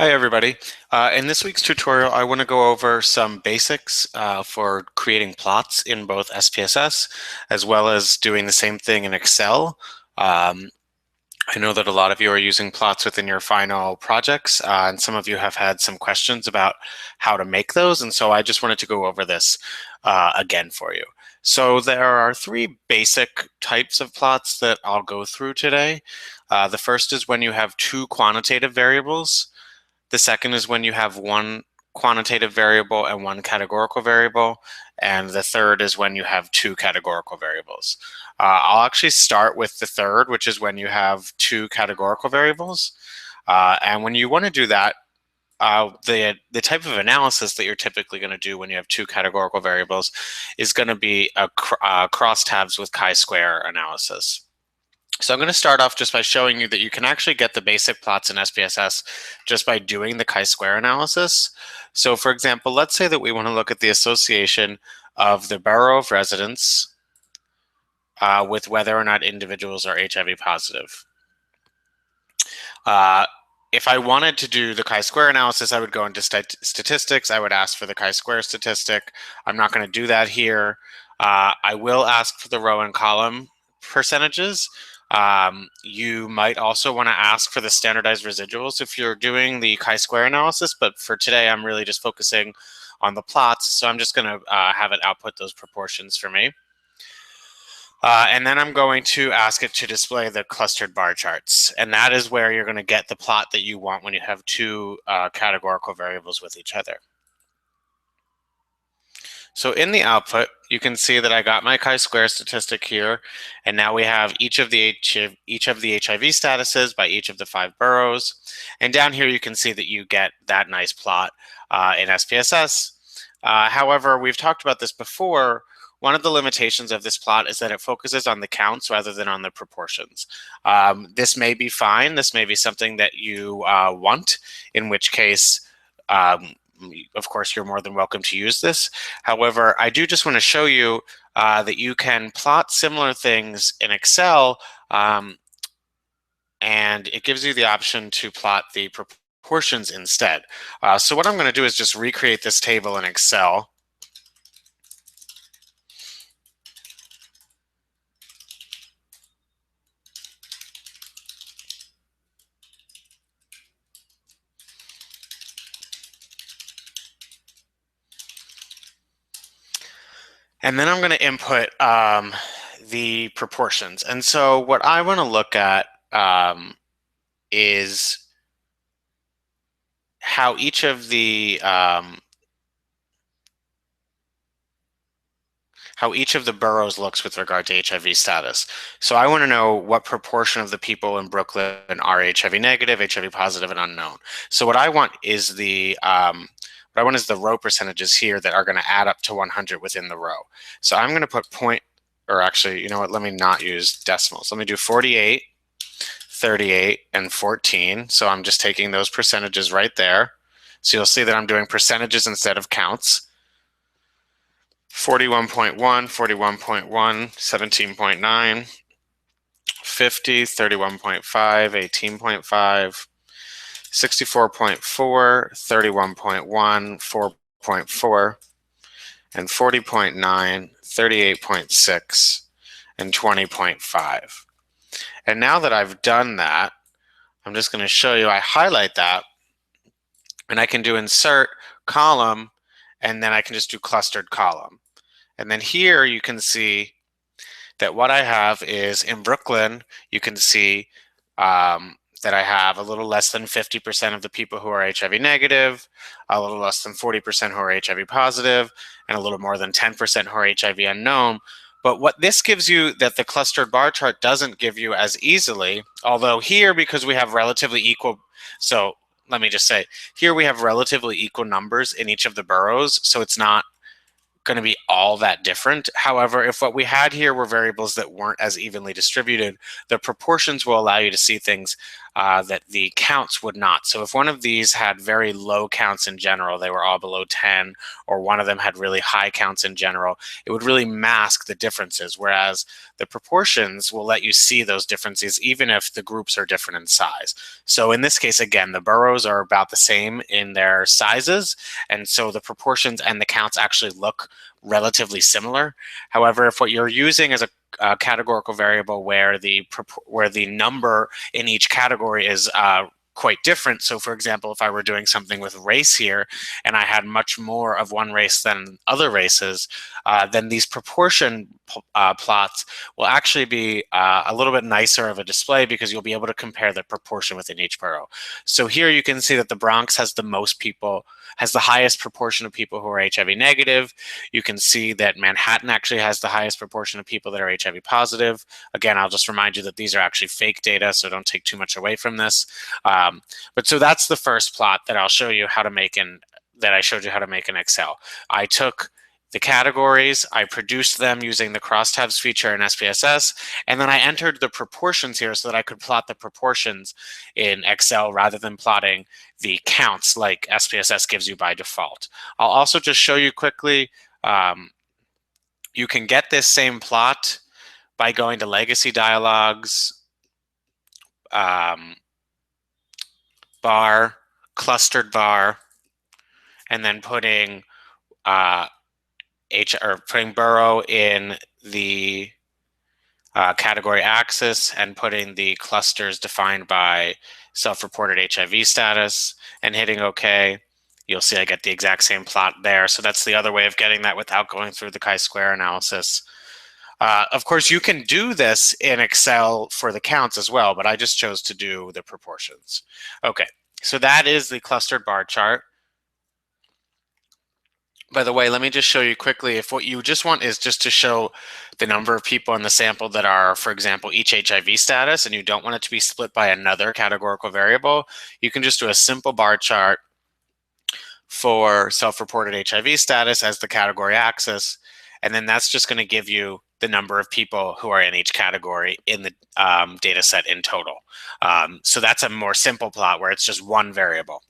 Hi everybody. In this week's tutorial, I want to go over some basics for creating plots in both SPSS as well as doing the same thing in Excel. I know that a lot of you are using plots within your final projects, and some of you have had some questions about how to make those, and so I just wanted to go over this again for you. So there are three basic types of plots that I'll go through today. The first is when you have two quantitative variables. The second is when you have one quantitative variable and one categorical variable. And the third is when you have two categorical variables. I'll actually start with the third, which is when you have two categorical variables. And when you want to do that, the type of analysis that you're typically going to do when you have two categorical variables is going to be a crosstabs with chi-square analysis. So I'm going to start off just by showing you that you can actually get the basic plots in SPSS just by doing the chi-square analysis. So for example, let's say that we want to look at the association of the borough of residence with whether or not individuals are HIV positive. If I wanted to do the chi-square analysis, I would go into statistics. I would ask for the chi-square statistic. I'm not going to do that here. I will ask for the row and column percentages. You might also want to ask for the standardized residuals if you're doing the chi-square analysis, but for today I'm really just focusing on the plots, so I'm just going to have it output those proportions for me. And then I'm going to ask it to display the clustered bar charts, and that is where you're going to get the plot that you want when you have two categorical variables with each other. So in the output, you can see that I got my chi-square statistic here, and now we have each of the HIV statuses by each of the 5 boroughs. And down here, you can see that you get that nice plot in SPSS. However, we've talked about this before. One of the limitations of this plot is that it focuses on the counts rather than on the proportions. This may be fine. This may be something that you want, in which case, of course, you're more than welcome to use this. However, I do just want to show you that you can plot similar things in Excel, and it gives you the option to plot the proportions instead. So what I'm going to do is just recreate this table in Excel. And then I'm going to input the proportions. And so what I want to look at is how each of the boroughs looks with regard to HIV status. So I want to know what proportion of the people in Brooklyn are HIV negative, HIV positive, and unknown. So what I want is the row percentages here that are going to add up to 100 within the row. So I'm going to put actually, you know what, let me not use decimals. Let me do 48, 38, and 14. So I'm just taking those percentages right there. So you'll see that I'm doing percentages instead of counts. 41.1, 41.1, 17.9, 50, 31.5, 18.5, 64.4, 31.1, 4.4, and 40.9, 38.6, and 20.5. And now that I've done that, I'm just going to show you, I highlight that, and I can do insert column, and then I can just do clustered column. And then here you can see that what I have is in Brooklyn, you can see that I have a little less than 50% of the people who are HIV negative, a little less than 40% who are HIV positive, and a little more than 10% who are HIV unknown. But what this gives you that the clustered bar chart doesn't give you as easily, although here, because we have relatively equal, so let me just say, here we have relatively equal numbers in each of the boroughs, so it's not going to be all that different. However, if what we had here were variables that weren't as evenly distributed, the proportions will allow you to see things that the counts would not. So if one of these had very low counts in general, they were all below 10, or one of them had really high counts in general, it would really mask the differences, whereas the proportions will let you see those differences even if the groups are different in size. So in this case, again, the burrows are about the same in their sizes, and so the proportions and the counts actually look relatively similar. However, if what you're using is a categorical variable where the number in each category is quite different. So for example, if I were doing something with race here and I had much more of one race than other races, then these proportion plots will actually be a little bit nicer of a display because you'll be able to compare the proportion within each borough. So here you can see that the Bronx has the most people, has the highest proportion of people who are HIV negative. You can see that Manhattan actually has the highest proportion of people that are HIV positive. Again, I'll just remind you that these are actually fake data, so don't take too much away from this. But so that's the first plot that I'll show you how to make that I showed you how to make in Excel. I took the categories, I produced them using the crosstabs feature in SPSS, and then I entered the proportions here so that I could plot the proportions in Excel rather than plotting the counts like SPSS gives you by default. I'll also just show you quickly, you can get this same plot by going to Legacy Dialogs, bar, clustered bar, and then putting putting borough in the category axis and putting the clusters defined by self-reported HIV status and hitting OK. You'll see I get the exact same plot there. So that's the other way of getting that without going through the chi-square analysis. Of course, you can do this in Excel for the counts as well, but I just chose to do the proportions. Okay, so that is the clustered bar chart. By the way, let me just show you quickly, if what you just want is just to show the number of people in the sample that are, for example, each HIV status, and you don't want it to be split by another categorical variable, you can just do a simple bar chart for self-reported HIV status as the category axis, and then that's just going to give you the number of people who are in each category in the data set in total. So that's a more simple plot where it's just one variable.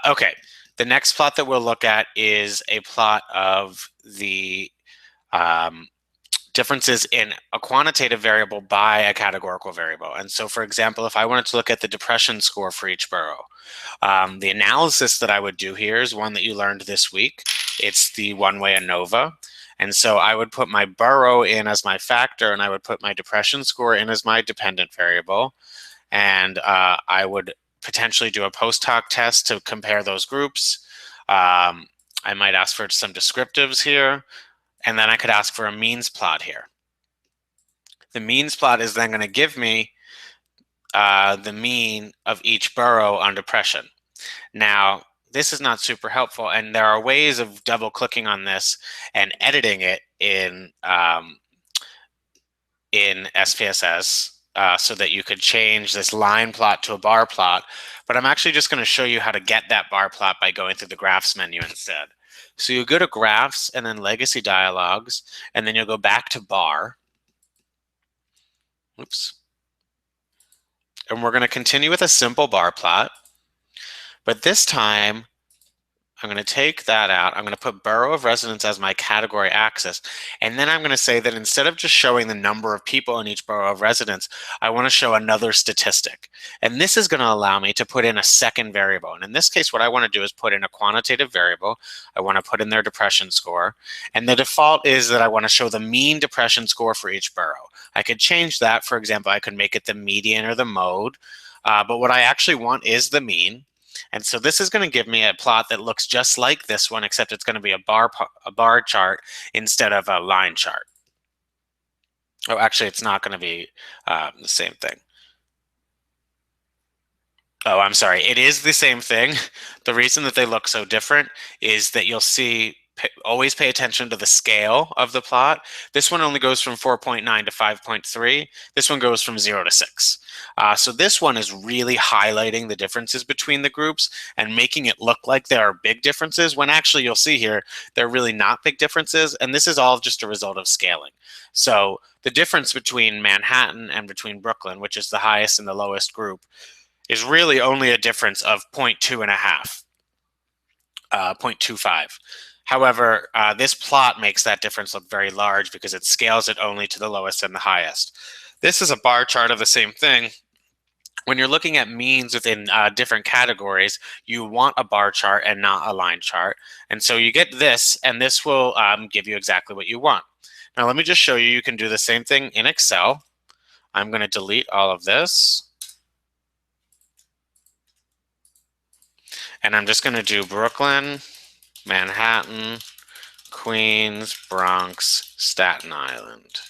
Okay. The next plot that we'll look at is a plot of the differences in a quantitative variable by a categorical variable. And so, for example, if I wanted to look at the depression score for each borough, the analysis that I would do here is one that you learned this week. It's the one-way ANOVA. And so I would put my borough in as my factor, and I would put my depression score in as my dependent variable. And I would potentially do a post hoc test to compare those groups. I might ask for some descriptives here, and then I could ask for a means plot here. The means plot is then going to give me the mean of each borough on depression. Now, this is not super helpful, and there are ways of double clicking on this and editing it in SPSS. So that you could change this line plot to a bar plot. But I'm actually just going to show you how to get that bar plot by going through the graphs menu instead. So you go to graphs and then legacy dialogs, and then you'll go back to bar. Oops. And we're going to continue with a simple bar plot. But this time, I'm going to take that out. I'm going to put borough of residence as my category axis. And then I'm going to say that instead of just showing the number of people in each borough of residence, I want to show another statistic. And this is going to allow me to put in a second variable. And in this case, what I want to do is put in a quantitative variable. I want to put in their depression score. And the default is that I want to show the mean depression score for each borough. I could change that. For example, I could make it the median or the mode. But what I actually want is the mean. And so this is going to give me a plot that looks just like this one, except it's going to be a bar chart instead of a line chart. Oh, actually, it's not going to be the same thing. Oh, I'm sorry. It is the same thing. The reason that they look so different is that you'll see always pay attention to the scale of the plot. This one only goes from 4.9 to 5.3. This one goes from 0 to 6. So this one is really highlighting the differences between the groups and making it look like there are big differences when actually you'll see here they're really not big differences, and this is all just a result of scaling. So the difference between Manhattan and between Brooklyn, which is the highest and the lowest group, is really only a difference of 0.2 and a half. 0.25. However, this plot makes that difference look very large because it scales it only to the lowest and the highest. This is a bar chart of the same thing. When you're looking at means within different categories, you want a bar chart and not a line chart. And so you get this, and this will give you exactly what you want. Now, let me just show you can do the same thing in Excel. I'm going to delete all of this. And I'm just going to do Brooklyn, Manhattan, Queens, Bronx, Staten Island.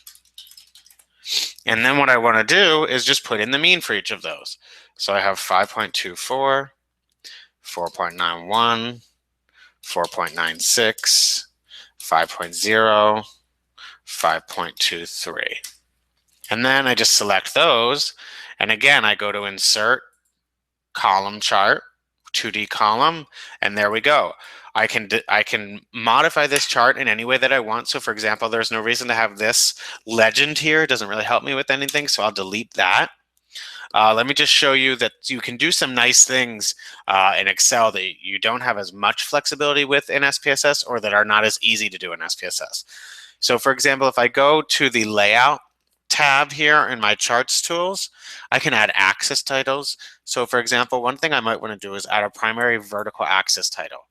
And then what I want to do is just put in the mean for each of those. So I have 5.24, 4.91, 4.96, 5.0, 5.23. And then I just select those. And again, I go to Insert, Column Chart, 2D column, and there we go. I can modify this chart in any way that I want. So for example, there's no reason to have this legend here. It doesn't really help me with anything, so I'll delete that. Let me just show you that you can do some nice things in Excel that you don't have as much flexibility with in SPSS, or that are not as easy to do in SPSS. So for example, if I go to the Layout tab here in my Charts tools, I can add axis titles. So for example, one thing I might want to do is add a primary vertical axis title.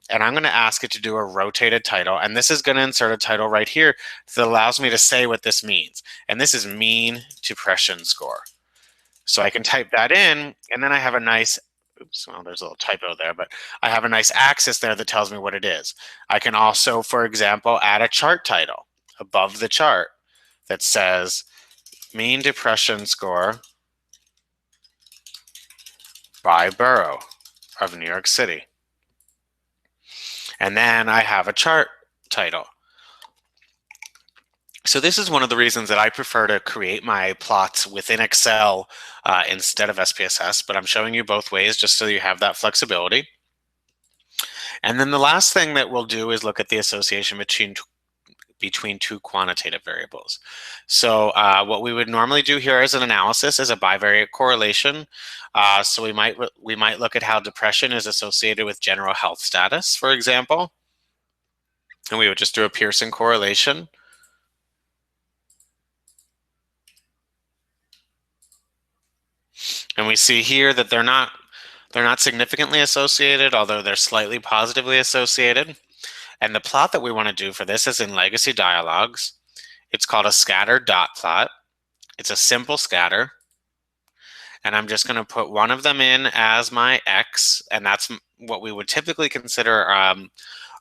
And I'm going to ask it to do a rotated title. And this is going to insert a title right here that allows me to say what this means. And this is mean depression score. So I can type that in, and then I have a nice, oops, well, there's a little typo there, but I have a nice axis there that tells me what it is. I can also, for example, add a chart title above the chart that says mean depression score by borough of New York City. And then I have a chart title. So this is one of the reasons that I prefer to create my plots within Excel instead of SPSS, but I'm showing you both ways just so you have that flexibility. And then the last thing that we'll do is look at the association between two quantitative variables. So what we would normally do here as an analysis is a bivariate correlation. So we might look at how depression is associated with general health status, for example. And we would just do a Pearson correlation. And we see here that they're not significantly associated, although they're slightly positively associated. And the plot that we want to do for this is in Legacy Dialogues. It's called a scatter dot plot. It's a simple scatter. And I'm just going to put one of them in as my X, and that's what we would typically consider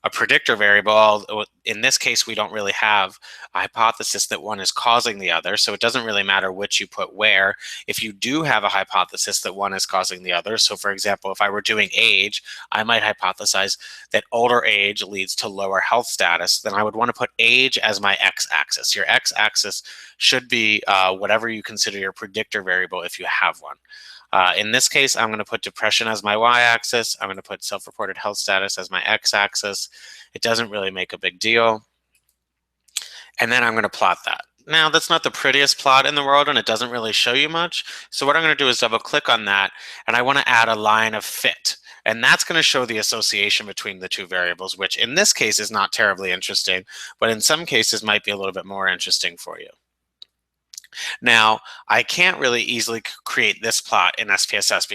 a predictor variable. In this case, we don't really have a hypothesis that one is causing the other, so it doesn't really matter which you put where. If you do have a hypothesis that one is causing the other, so for example, if I were doing age, I might hypothesize that older age leads to lower health status, then I would want to put age as my x-axis. Your x-axis should be whatever you consider your predictor variable if you have one. In this case, I'm going to put depression as my y-axis. I'm going to put self-reported health status as my x-axis. It doesn't really make a big deal. And then I'm going to plot that. Now, that's not the prettiest plot in the world, and it doesn't really show you much. So what I'm going to do is double-click on that, and I want to add a line of fit. And that's going to show the association between the two variables, which in this case is not terribly interesting, but in some cases might be a little bit more interesting for you. Now, I can't really easily create this plot in SPSS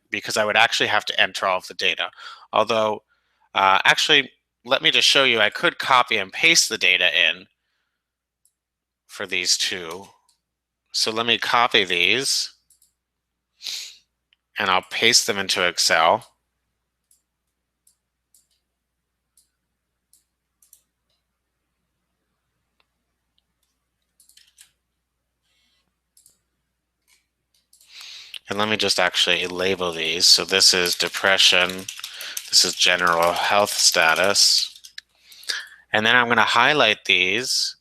because I would actually have to enter all of the data. Although, actually, let me just show you, I could copy and paste the data in for these two. So let me copy these, and I'll paste them into Excel. And let me just actually label these. So this is depression. This is general health status. And then I'm going to highlight these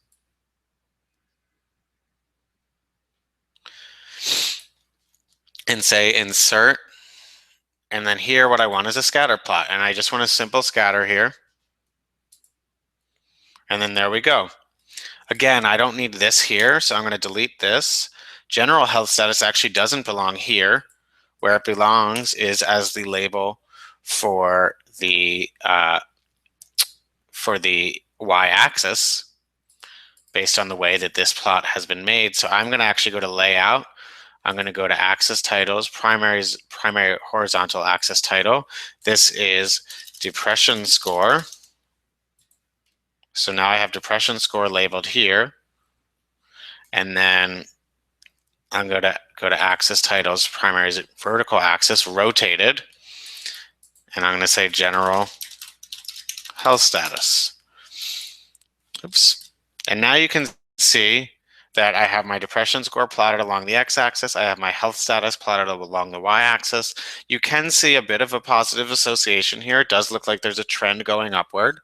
and say insert. And then here what I want is a scatter plot. And I just want a simple scatter here. And then there we go. Again, I don't need this here, so I'm going to delete this. General health status actually doesn't belong here. Where it belongs is as the label for the y-axis based on the way that this plot has been made. So I'm going to actually go to layout. I'm going to go to axis titles, primary horizontal axis title. This is depression score. So now I have depression score labeled here. And then I'm going to go to axis titles, primary vertical axis, rotated. And I'm going to say general health status. Oops. And now you can see that I have my depression score plotted along the x-axis. I have my health status plotted along the y-axis. You can see a bit of a positive association here. It does look like there's a trend going upward.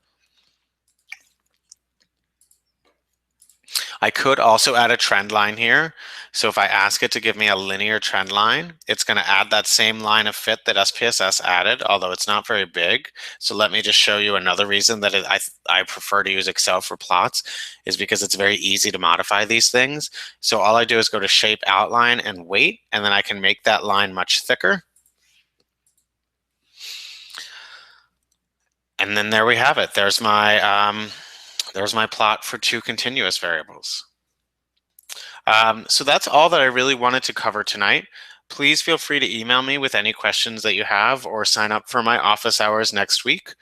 I could also add a trend line here. So if I ask it to give me a linear trend line, it's going to add that same line of fit that SPSS added, although it's not very big. So let me just show you another reason that I prefer to use Excel for plots is because it's very easy to modify these things. So all I do is go to shape outline and weight, and then I can make that line much thicker. And then there we have it. There's my plot for two continuous variables. So that's all that I really wanted to cover tonight. Please feel free to email me with any questions that you have or sign up for my office hours next week.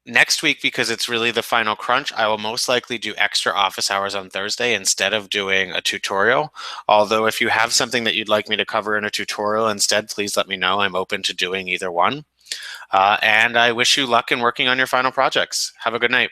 Next week, because it's really the final crunch, I will most likely do extra office hours on Thursday instead of doing a tutorial. Although if you have something that you'd like me to cover in a tutorial instead, please let me know. I'm open to doing either one. And I wish you luck in working on your final projects. Have a good night.